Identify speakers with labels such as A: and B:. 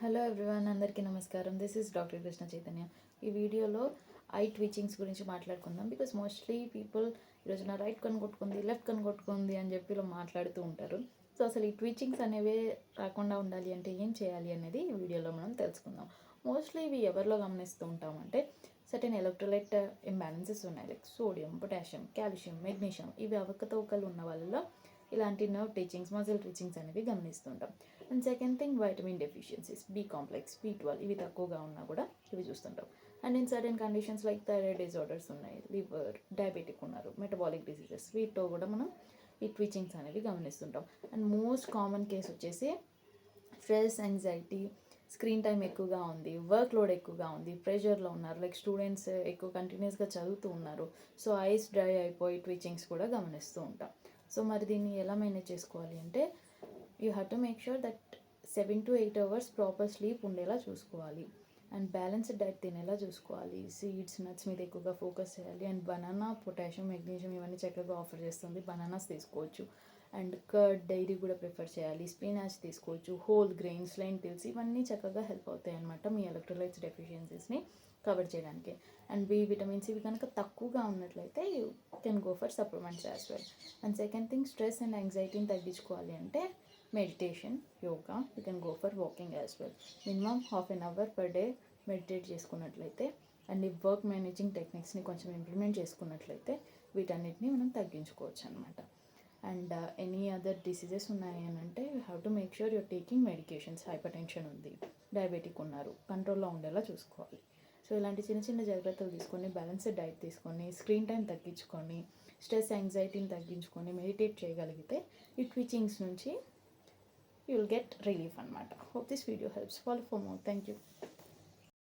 A: Hello everyone, అందరికీ నమస్కారం. This is doctor Krishna Chaitanya. ఈ వీడియోలో ఐ ట్విచింగ్స్ గురించి మాట్లాడుకుందాం. బికాస్ మోస్ట్లీ పీపుల్ ఈరోజు నా రైట్ కన్ను కొట్టుకుంది, లెఫ్ట్ కన్ను కొట్టుకుంది అని చెప్పి ఇలా మాట్లాడుతూ ఉంటారు. సో అసలు ఈ ట్విచింగ్స్ అనేవి రాకుండా ఉండాలి అంటే ఏం చేయాలి అనేది ఈ వీడియోలో మనం తెలుసుకుందాం. మోస్ట్లీ ఇవి ఎవరిలో గమనిస్తూ ఉంటామంటే సర్టెన్ ఎలక్ట్రోలైట్ ఇంబ్యాలెన్సెస్ ఉన్నాయి, like sodium, potassium, calcium, magnesium. ఇవి అవకతవకలు ఉన్న వాళ్ళలో ఇలాంటి నర్వ్ టీచింగ్స్, మజిల్ టీచింగ్స్ అనేవి గమనిస్తుంటాం. And second thing, vitamin deficiencies, B complex, B12 ఇవి తక్కువగా ఉన్నా కూడా ఇవి చూస్తుంటాం. And in certain conditions like thyroid disorders ఉన్నాయి, లివర్, డయాబెటిక్ ఉన్నారు, మెటబాలిక్ డిసీజెస్, వీటితో కూడా మనం ఈ ట్విచింగ్స్ అనేవి గమనిస్తుంటాం. అండ్ మోస్ట్ కామన్ కేస్ వచ్చేసి స్ట్రెస్, యాంగ్జైటీ, స్క్రీన్ టైం ఎక్కువగా ఉంది, వర్క్ లోడ్ ఎక్కువగా ఉంది, ప్రెషర్లో ఉన్నారు, లైక్ స్టూడెంట్స్ ఎక్కువ కంటిన్యూస్గా చదువుతూ ఉన్నారు. సో ఐస్ డ్రై అయిపోయి ట్విచింగ్స్ కూడా గమనిస్తూ ఉంటాం. సో మరి దీన్ని ఎలా మేనేజ్ చేసుకోవాలి అంటే you have to make sure that 7 to 8 hours proper sleep ఉండేలా చూసుకోవాలి. అండ్ బ్యాలెన్స్డ్ డైట్ తినేలా చూసుకోవాలి. సీడ్స్, నట్స్ మీద ఎక్కువగా ఫోకస్ చేయాలి. అండ్ బనానా, పొటాషియం, మెగ్నీషియం ఇవన్నీ చక్కగా ఆఫర్ చేస్తుంది, బనానాస్ తీసుకోవచ్చు. అండ్ కర్డ్, డైరీ కూడా ప్రిఫర్ చేయాలి. స్పినాచ్ తీసుకోవచ్చు, హోల్ గ్రెయిన్స్, లెంటిల్స్ ఇవన్నీ చక్కగా హెల్ప్ అవుతాయి అన్నమాట మీ ఎలక్ట్రోలైట్స్ డెఫిషియన్సీస్ని కవర్ చేయడానికి. అండ్ బి విటమిన్స్ ఇవి కనుక తక్కువగా ఉన్నట్లయితే you can go for supplements as well. And second thing, stress and యాంగ్జైటీని తగ్గించుకోవాలి అంటే meditation, yoga, you can go for walking as well. Minimum ½ an hour per day meditate చేసుకున్నట్లయితే అండ్ ఈ వర్క్ మేనేజింగ్ టెక్నిక్స్ని కొంచెం ఇంప్లిమెంట్ చేసుకున్నట్లయితే వీటన్నిటిని మనం తగ్గించుకోవచ్చు అనమాట. అండ్ ఎనీ అదర్ డిసీజెస్ ఉన్నాయి అని అంటే you have to make sure you're taking medications. Hyper tension ఉంది, డయాబెటిక్ ఉన్నారు, కంట్రోల్లో ఉండేలా చూసుకోవాలి. సో ఇలాంటి చిన్న చిన్న జాగ్రత్తలు తీసుకొని, బ్యాలెన్స్డ్ డైట్ తీసుకొని, స్క్రీన్ టైం తగ్గించుకొని, స్ట్రెస్, యాంగ్జైటీని తగ్గించుకొని మెడిటేట్ చేయగలిగితే ఈ ట్విచింగ్స్ నుంచి you will get relief anamata. Hope this video helps. Follow for more. Thank you.